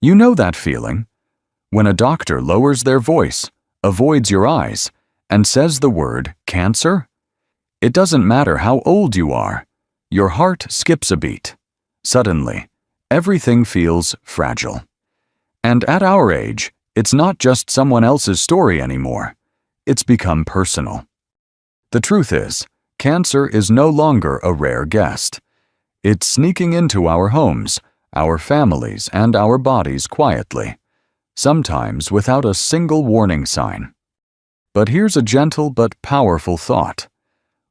You know that feeling? When a doctor lowers their voice, avoids your eyes, and says the word cancer? It doesn't matter how old you are. Your heart skips a beat. Suddenly, everything feels fragile. And at our age, it's not just someone else's story anymore. It's become personal. The truth is, cancer is no longer a rare guest. It's sneaking into our homes, our families, and our bodies quietly, sometimes without a single warning sign. But here's a gentle but powerful thought.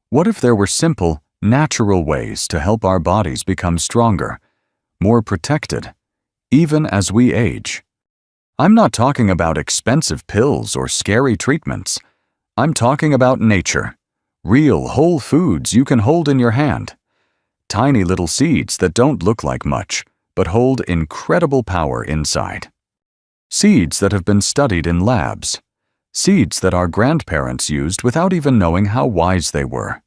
What if there were simple, natural ways to help our bodies become stronger, more protected, even as we age? I'm not talking about expensive pills or scary treatments. I'm talking about nature, real whole foods you can hold in your hand. Tiny little seeds that don't look like much, but hold incredible power inside. Seeds that have been studied in labs. Seeds that our grandparents used without even knowing how wise they were.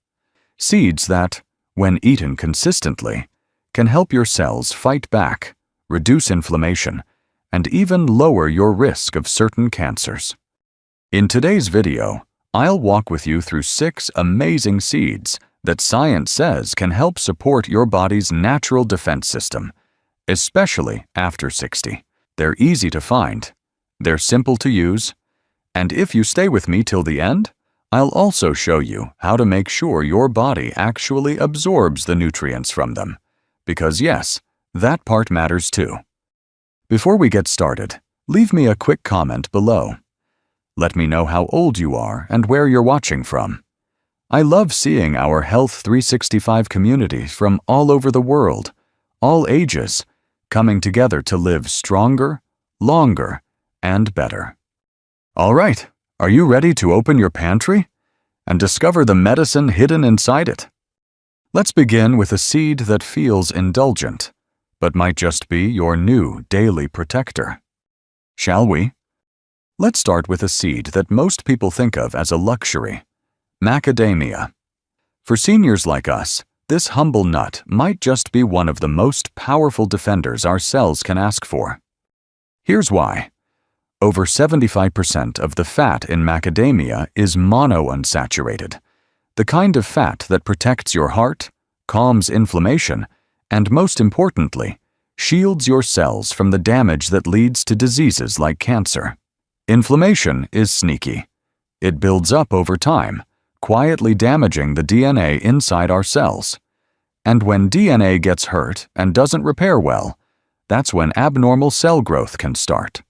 Seeds that, when eaten consistently, can help your cells fight back, reduce inflammation, and even lower your risk of certain cancers. In today's video, I'll walk with you through 6 amazing seeds that science says can help support your body's natural defense system, especially after 60. They're easy to find, they're simple to use, and if you stay with me till the end, I'll also show you how to make sure your body actually absorbs the nutrients from them. Because yes, that part matters too. Before we get started, leave me a quick comment below. Let me know how old you are and where you're watching from. I love seeing our Health 365 community from all over the world, all ages, coming together to live stronger, longer, and better. All right, are you ready to open your pantry and discover the medicine hidden inside it? Let's begin with a seed that feels indulgent, but might just be your new daily protector. Shall we? Let's start with a seed that most people think of as a luxury: macadamia. For seniors like us, this humble nut might just be one of the most powerful defenders our cells can ask for. Here's why. Over 75% of the fat in macadamia is monounsaturated, the kind of fat that protects your heart, calms inflammation, and most importantly, shields your cells from the damage that leads to diseases like cancer. Inflammation is sneaky. It builds up over time, quietly damaging the DNA inside our cells. And when DNA gets hurt and doesn't repair well, that's when abnormal cell growth can start.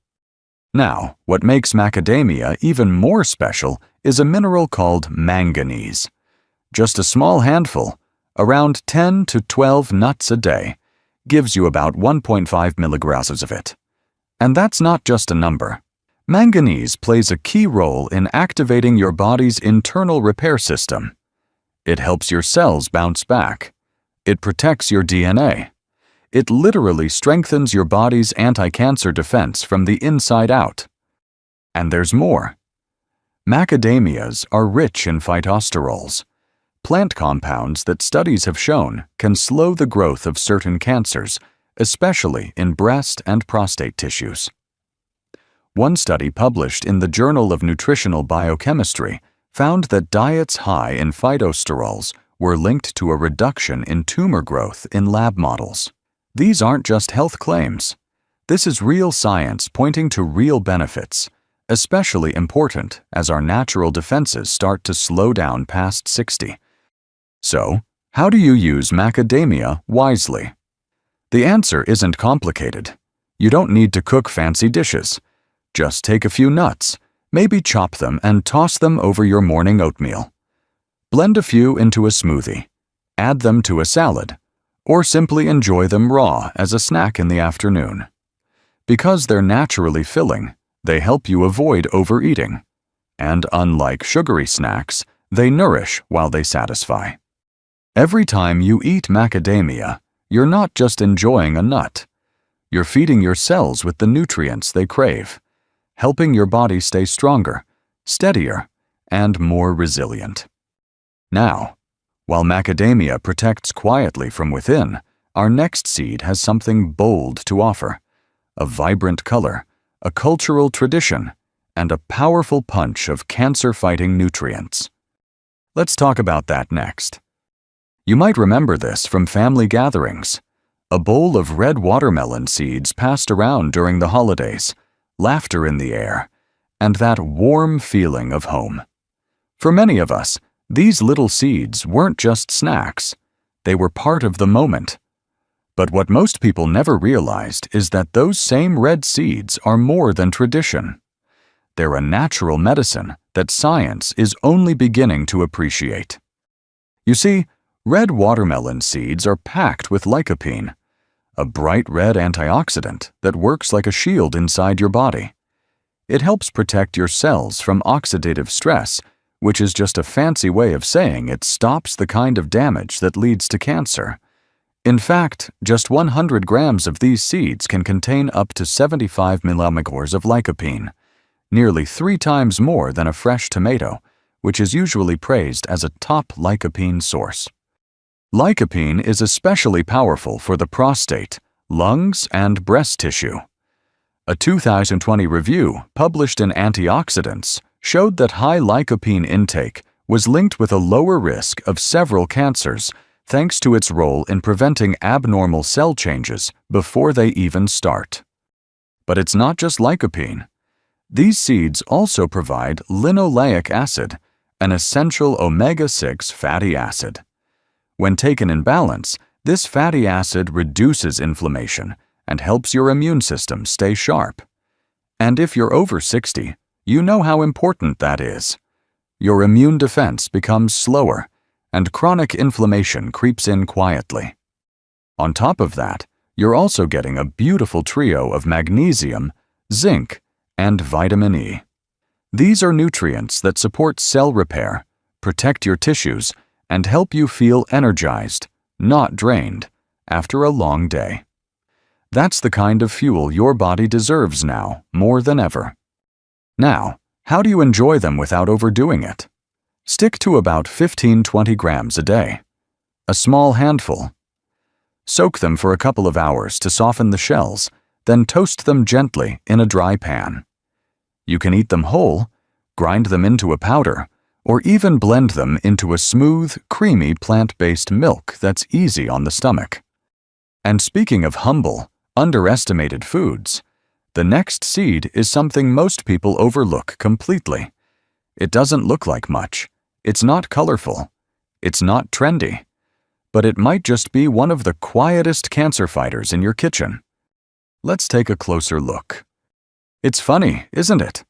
Now, what makes macadamia even more special is a mineral called manganese. Just a small handful, around 10 to 12 nuts a day, gives you about 1.5 milligrams of it. And that's not just a number. Manganese plays a key role in activating your body's internal repair system. It helps your cells bounce back. It protects your DNA. It literally strengthens your body's anti-cancer defense from the inside out. And there's more. Macadamias are rich in phytosterols, plant compounds that studies have shown can slow the growth of certain cancers, especially in breast and prostate tissues. One study published in the Journal of Nutritional Biochemistry found that diets high in phytosterols were linked to a reduction in tumor growth in lab models. These aren't just health claims. This is real science pointing to real benefits, especially important as our natural defenses start to slow down past 60. So, how do you use macadamia wisely? The answer isn't complicated. You don't need to cook fancy dishes. Just take a few nuts, maybe chop them and toss them over your morning oatmeal. Blend a few into a smoothie, add them to a salad, or simply enjoy them raw as a snack in the afternoon. Because they're naturally filling, they help you avoid overeating. And unlike sugary snacks, they nourish while they satisfy. Every time you eat macadamia, you're not just enjoying a nut. You're feeding your cells with the nutrients they crave, helping your body stay stronger, steadier, and more resilient. Now, while macadamia protects quietly from within, our next seed has something bold to offer: a vibrant color, a cultural tradition, and a powerful punch of cancer-fighting nutrients. Let's talk about that next. You might remember this from family gatherings. A bowl of red watermelon seeds passed around during the holidays, laughter in the air, and that warm feeling of home. For many of us, these little seeds weren't just snacks. They were part of the moment. But what most people never realized is that those same red seeds are more than tradition. They're a natural medicine that science is only beginning to appreciate. You see, red watermelon seeds are packed with lycopene, a bright red antioxidant that works like a shield inside your body. It helps protect your cells from oxidative stress, which is just a fancy way of saying it stops the kind of damage that leads to cancer. In fact, just 100 grams of these seeds can contain up to 75 millimicrons of lycopene, nearly 3 times more than a fresh tomato, which is usually praised as a top lycopene source. Lycopene is especially powerful for the prostate, lungs, and breast tissue. A 2020 review published in Antioxidants showed that high lycopene intake was linked with a lower risk of several cancers thanks to its role in preventing abnormal cell changes before they even start. But it's not just lycopene. These seeds also provide linoleic acid, an essential omega-6 fatty acid. When taken in balance, this fatty acid reduces inflammation and helps your immune system stay sharp. And if you're over 60, you know how important that is. Your immune defense becomes slower, and chronic inflammation creeps in quietly. On top of that, you're also getting a beautiful trio of magnesium, zinc, and vitamin E. These are nutrients that support cell repair, protect your tissues, and help you feel energized, not drained, after a long day. That's the kind of fuel your body deserves now, more than ever. Now, how do you enjoy them without overdoing it? Stick to about 15-20 grams a day. A small handful. Soak them for a couple of hours to soften the shells, then toast them gently in a dry pan. You can eat them whole, grind them into a powder, or even blend them into a smooth, creamy plant-based milk that's easy on the stomach. And speaking of humble, underestimated foods, the next seed is something most people overlook completely. It doesn't look like much. It's not colorful. It's not trendy. But it might just be one of the quietest cancer fighters in your kitchen. Let's take a closer look. It's funny, isn't it?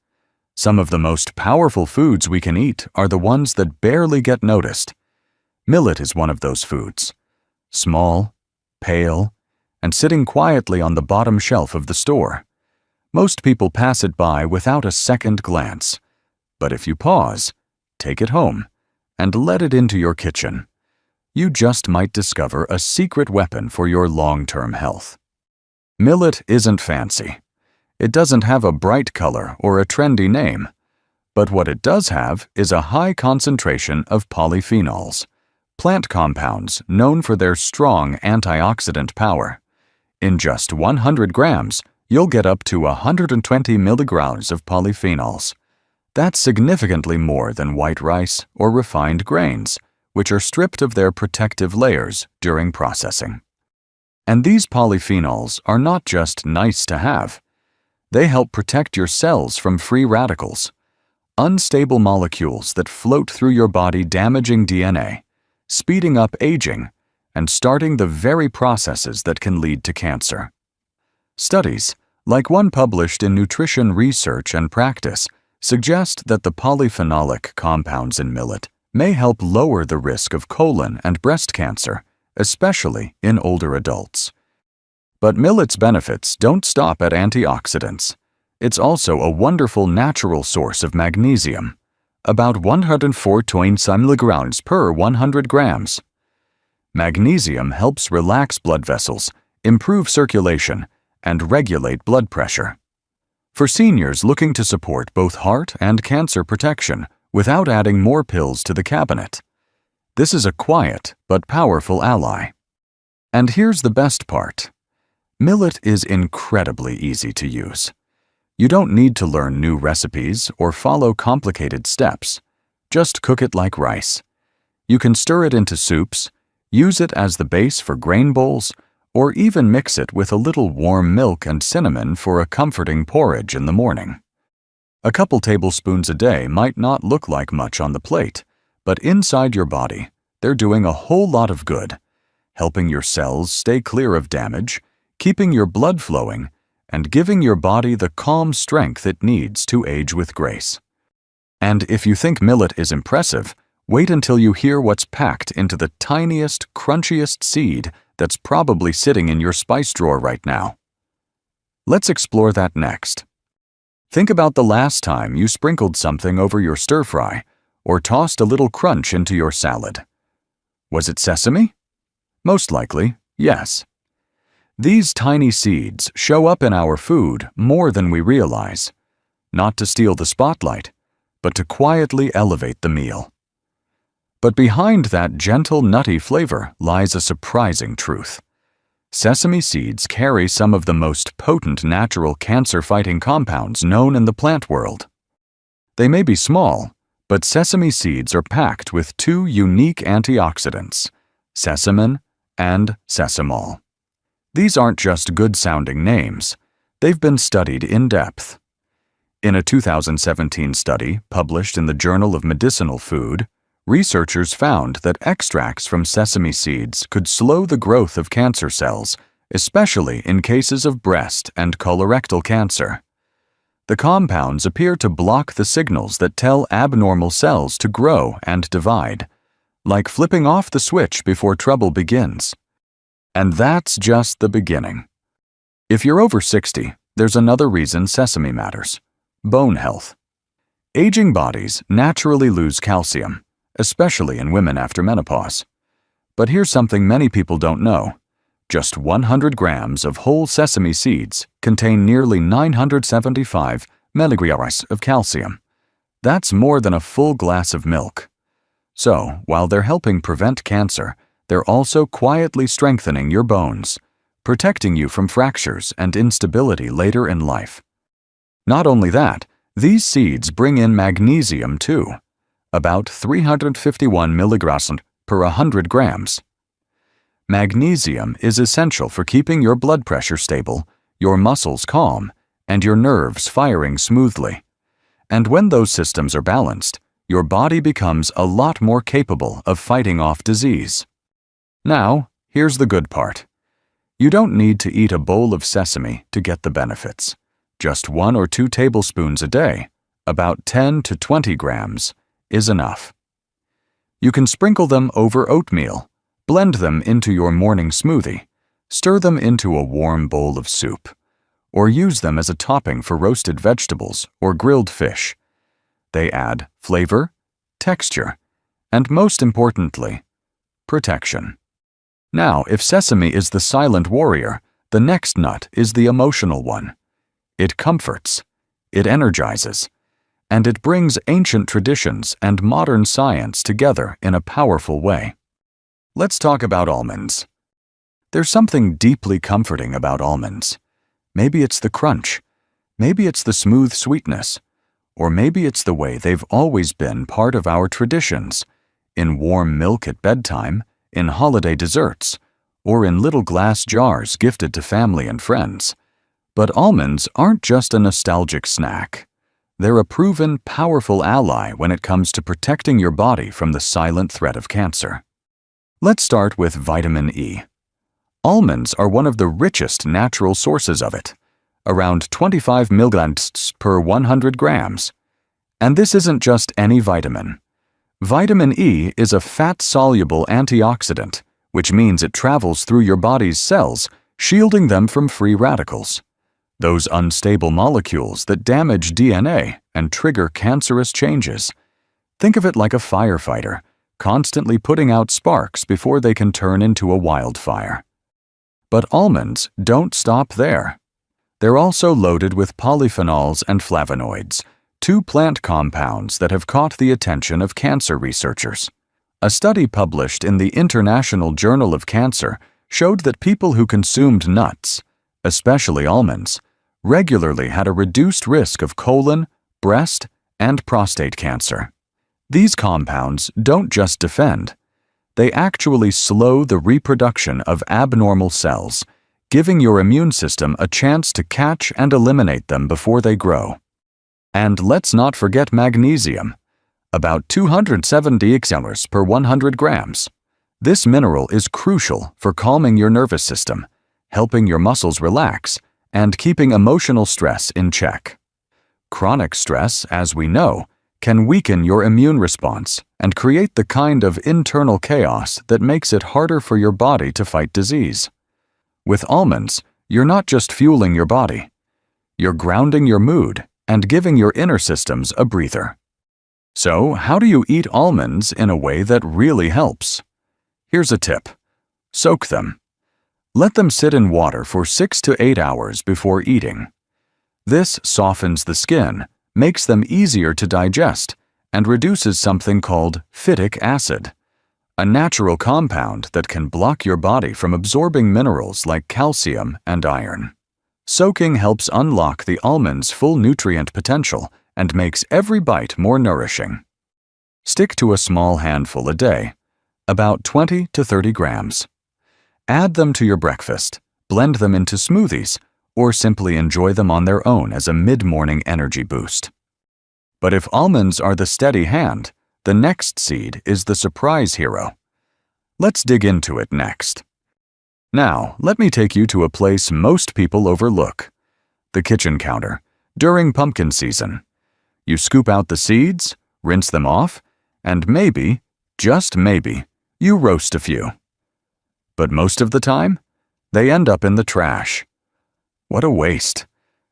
Some of the most powerful foods we can eat are the ones that barely get noticed. Millet is one of those foods. Small, pale, and sitting quietly on the bottom shelf of the store. Most people pass it by without a second glance. But if you pause, take it home, and let it into your kitchen, you just might discover a secret weapon for your long-term health. Millet isn't fancy. It doesn't have a bright color or a trendy name, but what it does have is a high concentration of polyphenols, plant compounds known for their strong antioxidant power. In just 100 grams, you'll get up to 120 milligrams of polyphenols. That's significantly more than white rice or refined grains, which are stripped of their protective layers during processing. And these polyphenols are not just nice to have. They help protect your cells from free radicals, unstable molecules that float through your body damaging DNA, speeding up aging, and starting the very processes that can lead to cancer. Studies, like one published in Nutrition Research and Practice, suggest that the polyphenolic compounds in millet may help lower the risk of colon and breast cancer, especially in older adults. But millet's benefits don't stop at antioxidants. It's also a wonderful natural source of magnesium, about 114 milligrams per 100 grams. Magnesium helps relax blood vessels, improve circulation, and regulate blood pressure. For seniors looking to support both heart and cancer protection without adding more pills to the cabinet, this is a quiet but powerful ally. And here's the best part. Millet is incredibly easy to use. You don't need to learn new recipes or follow complicated steps. Just cook it like rice. You can stir it into soups, use it as the base for grain bowls, or even mix it with a little warm milk and cinnamon for a comforting porridge in the morning. A couple tablespoons a day might not look like much on the plate, but inside your body, they're doing a whole lot of good, helping your cells stay clear of damage, keeping your blood flowing, and giving your body the calm strength it needs to age with grace. And if you think millet is impressive, wait until you hear what's packed into the tiniest, crunchiest seed that's probably sitting in your spice drawer right now. Let's explore that next. Think about the last time you sprinkled something over your stir-fry or tossed a little crunch into your salad. Was it sesame? Most likely, yes. These tiny seeds show up in our food more than we realize, not to steal the spotlight, but to quietly elevate the meal. But behind that gentle, nutty flavor lies a surprising truth. Sesame seeds carry some of the most potent natural cancer-fighting compounds known in the plant world. They may be small, but sesame seeds are packed with two unique antioxidants, sesamin and sesamol. These aren't just good-sounding names. They've been studied in depth. In a 2017 study published in the Journal of Medicinal Food, researchers found that extracts from sesame seeds could slow the growth of cancer cells, especially in cases of breast and colorectal cancer. The compounds appear to block the signals that tell abnormal cells to grow and divide, like flipping off the switch before trouble begins. And that's just the beginning. If you're over 60, there's another reason sesame matters: bone health. Aging bodies naturally lose calcium, especially in women after menopause. But here's something many people don't know. Just 100 grams of whole sesame seeds contain nearly 975 milligrams of calcium. That's more than a full glass of milk. So, while they're helping prevent cancer, they're also quietly strengthening your bones, protecting you from fractures and instability later in life. Not only that, these seeds bring in magnesium too, about 351 milligrams per 100 grams. Magnesium is essential for keeping your blood pressure stable, your muscles calm, and your nerves firing smoothly. And when those systems are balanced, your body becomes a lot more capable of fighting off disease. Now, here's the good part. You don't need to eat a bowl of sesame to get the benefits. Just 1 or 2 tablespoons a day, about 10 to 20 grams, is enough. You can sprinkle them over oatmeal, blend them into your morning smoothie, stir them into a warm bowl of soup, or use them as a topping for roasted vegetables or grilled fish. They add flavor, texture, and most importantly, protection. Now, if sesame is the silent warrior, the next nut is the emotional one. It comforts, it energizes, and it brings ancient traditions and modern science together in a powerful way. Let's talk about almonds. There's something deeply comforting about almonds. Maybe it's the crunch, maybe it's the smooth sweetness, or maybe it's the way they've always been part of our traditions, in warm milk at bedtime, in holiday desserts, or in little glass jars gifted to family and friends. But almonds aren't just a nostalgic snack. They're a proven, powerful ally when it comes to protecting your body from the silent threat of cancer. Let's start with vitamin E. Almonds are one of the richest natural sources of it, around 25 milligrams per 100 grams. And this isn't just any vitamin. Vitamin E is a fat-soluble antioxidant, which means it travels through your body's cells, shielding them from free radicals, those unstable molecules that damage DNA and trigger cancerous changes. Think of it like a firefighter, constantly putting out sparks before they can turn into a wildfire. But almonds don't stop there. They're also loaded with polyphenols and flavonoids, 2 plant compounds that have caught the attention of cancer researchers. A study published in the International Journal of Cancer showed that people who consumed nuts, especially almonds, regularly had a reduced risk of colon, breast, and prostate cancer. These compounds don't just defend. They actually slow the reproduction of abnormal cells, giving your immune system a chance to catch and eliminate them before they grow. And let's not forget magnesium, about 270 xl per 100 grams. This mineral is crucial for calming your nervous system, helping your muscles relax, and keeping emotional stress in check. Chronic stress, as we know, can weaken your immune response and create the kind of internal chaos that makes it harder for your body to fight disease. With almonds, you're not just fueling your body. You're grounding your mood and giving your inner systems a breather. So, how do you eat almonds in a way that really helps? Here's a tip. Soak them. Let them sit in water for 6 to 8 hours before eating. This softens the skin, makes them easier to digest, and reduces something called phytic acid, a natural compound that can block your body from absorbing minerals like calcium and iron. Soaking helps unlock the almond's full nutrient potential and makes every bite more nourishing. Stick to a small handful a day, about 20 to 30 grams. Add them to your breakfast, blend them into smoothies, or simply enjoy them on their own as a mid-morning energy boost. But if almonds are the steady hand, the next seed is the surprise hero. Let's dig into it next. Now, let me take you to a place most people overlook: the kitchen counter, during pumpkin season. You scoop out the seeds, rinse them off, and maybe, just maybe, you roast a few. But most of the time, they end up in the trash. What a waste,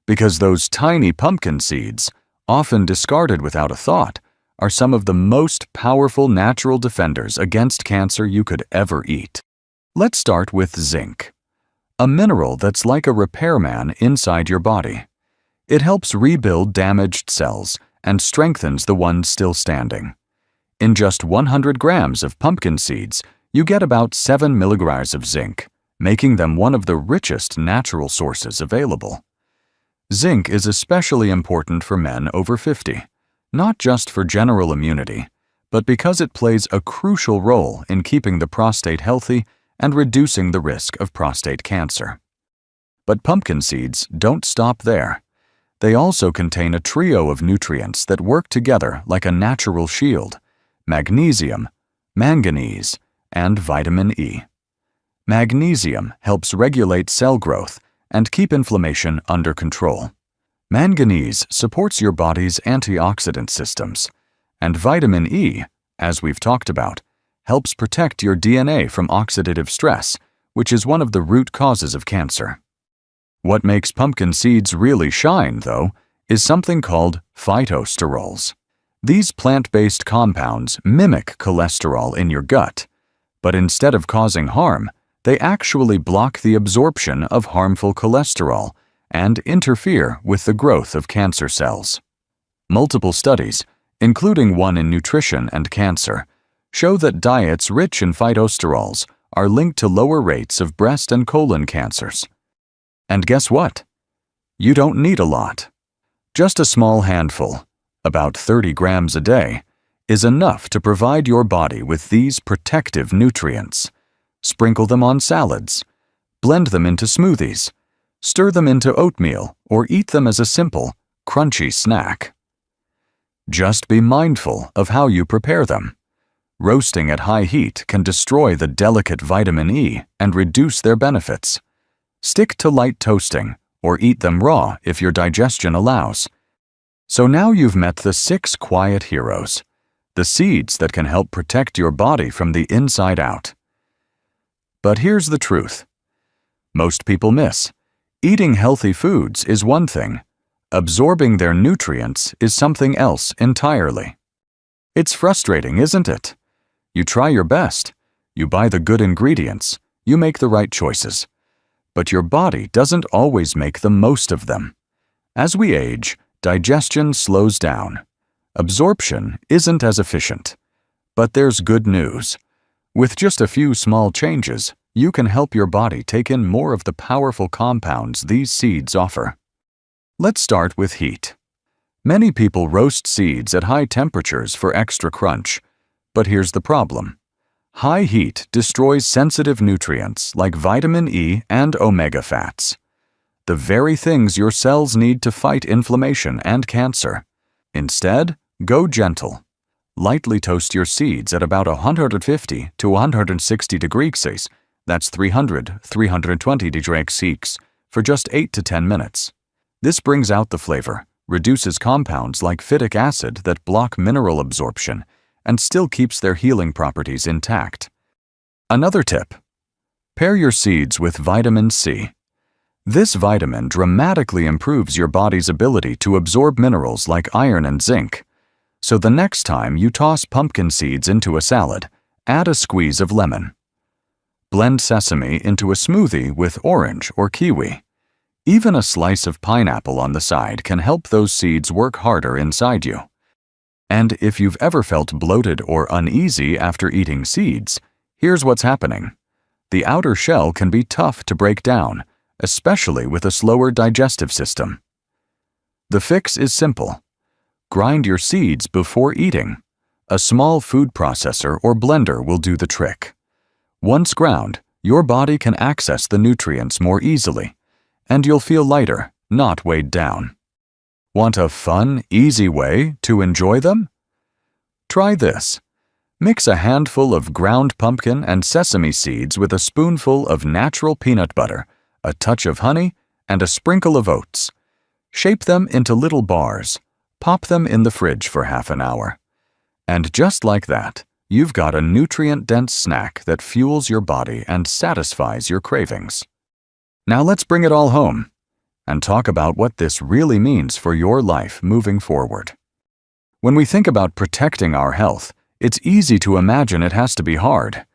because those tiny pumpkin seeds, often discarded without a thought, are some of the most powerful natural defenders against cancer you could ever eat. Let's start with zinc, a mineral that's like a repairman inside your body. It helps rebuild damaged cells and strengthens the ones still standing. In just 100 grams of pumpkin seeds, you get about 7 milligrams of zinc, making them one of the richest natural sources available. Zinc is especially important for men over 50, not just for general immunity, but because it plays a crucial role in keeping the prostate healthy and reducing the risk of prostate cancer. But pumpkin seeds don't stop there. They also contain a trio of nutrients that work together like a natural shield: magnesium, manganese, and vitamin E. Magnesium helps regulate cell growth and keep inflammation under control. Manganese supports your body's antioxidant systems, and vitamin E, as we've talked about, helps protect your DNA from oxidative stress, which is one of the root causes of cancer. What makes pumpkin seeds really shine, though, is something called phytosterols. These plant-based compounds mimic cholesterol in your gut, but instead of causing harm, they actually block the absorption of harmful cholesterol and interfere with the growth of cancer cells. Multiple studies, including one in nutrition and cancer, show that diets rich in phytosterols are linked to lower rates of breast and colon cancers. And guess what? You don't need a lot. Just a small handful, about 30 grams a day, is enough to provide your body with these protective nutrients. Sprinkle them on salads, blend them into smoothies, stir them into oatmeal, or eat them as a simple, crunchy snack. Just be mindful of how you prepare them. Roasting at high heat can destroy the delicate vitamin E and reduce their benefits. Stick to light toasting, or eat them raw if your digestion allows. So now you've met the 6 quiet heroes, the seeds that can help protect your body from the inside out. But here's the truth. Most people miss. Eating healthy foods is one thing. Absorbing their nutrients is something else entirely. It's frustrating, isn't it? You try your best. You buy the good ingredients. You make the right choices. But your body doesn't always make the most of them. As we age, digestion slows down. Absorption isn't as efficient. But there's good news. With just a few small changes, you can help your body take in more of the powerful compounds these seeds offer. Let's start with heat. Many people roast seeds at high temperatures for extra crunch, but here's the problem. High heat destroys sensitive nutrients like vitamin E and omega fats, the very things your cells need to fight inflammation and cancer. Instead, go gentle. Lightly toast your seeds at about 150 to 160 degrees Celsius, that's 320 degrees Celsius, for just 8 to 10 minutes. This brings out the flavor, reduces compounds like phytic acid that block mineral absorption, and still keeps their healing properties intact. Another tip: pair your seeds with vitamin C. This vitamin dramatically improves your body's ability to absorb minerals like iron and zinc. So the next time you toss pumpkin seeds into a salad, add a squeeze of lemon. Blend sesame into a smoothie with orange or kiwi. Even a slice of pineapple on the side can help those seeds work harder inside you. And if you've ever felt bloated or uneasy after eating seeds, here's what's happening. The outer shell can be tough to break down, especially with a slower digestive system. The fix is simple. Grind your seeds before eating. A small food processor or blender will do the trick. Once ground, your body can access the nutrients more easily, and you'll feel lighter, not weighed down. Want a fun, easy way to enjoy them? Try this. Mix a handful of ground pumpkin and sesame seeds with a spoonful of natural peanut butter, a touch of honey, and a sprinkle of oats. Shape them into little bars. Pop them in the fridge for half an hour. And just like that, you've got a nutrient-dense snack that fuels your body and satisfies your cravings. Now let's bring it all home and talk about what this really means for your life moving forward. When we think about protecting our health, it's easy to imagine it has to be hard.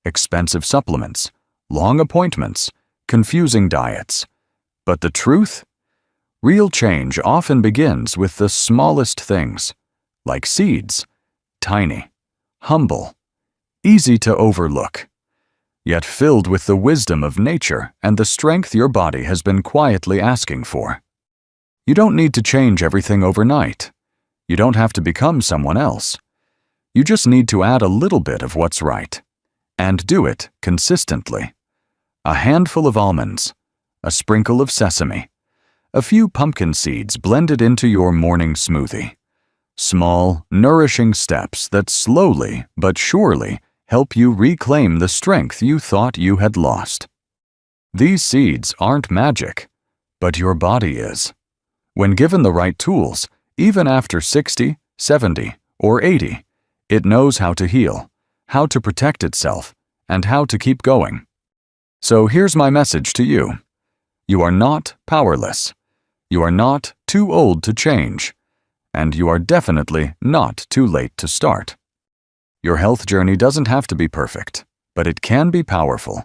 Expensive supplements, long appointments, confusing diets. But the truth? Real change often begins with the smallest things, like seeds, tiny, humble, easy to overlook, yet filled with the wisdom of nature and the strength your body has been quietly asking for. You don't need to change everything overnight. You don't have to become someone else. You just need to add a little bit of what's right, and do it consistently. A handful of almonds, a sprinkle of sesame, a few pumpkin seeds blended into your morning smoothie. Small, nourishing steps that slowly but surely help you reclaim the strength you thought you had lost. These seeds aren't magic, but your body is. When given the right tools, even after 60, 70, or 80, it knows how to heal, how to protect itself, and how to keep going. So here's my message to you. You are not powerless. You are not too old to change. And you are definitely not too late to start. Your health journey doesn't have to be perfect, but it can be powerful.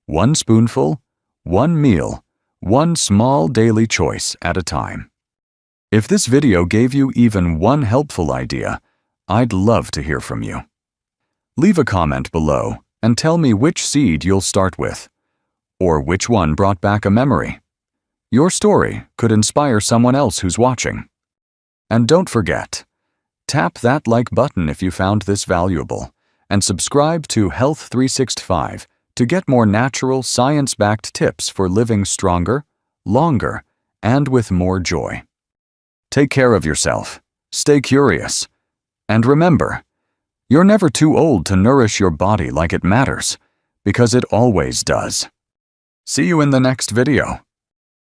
One spoonful, one meal, one small daily choice at a time. If this video gave you even one helpful idea, I'd love to hear from you. Leave a comment below and tell me which seed you'll start with, or which one brought back a memory. Your story could inspire someone else who's watching. And don't forget, tap that like button if you found this valuable, and subscribe to Health 365 to get more natural, science-backed tips for living stronger, longer, and with more joy. Take care of yourself, stay curious, and remember, you're never too old to nourish your body like it matters, because it always does. See you in the next video.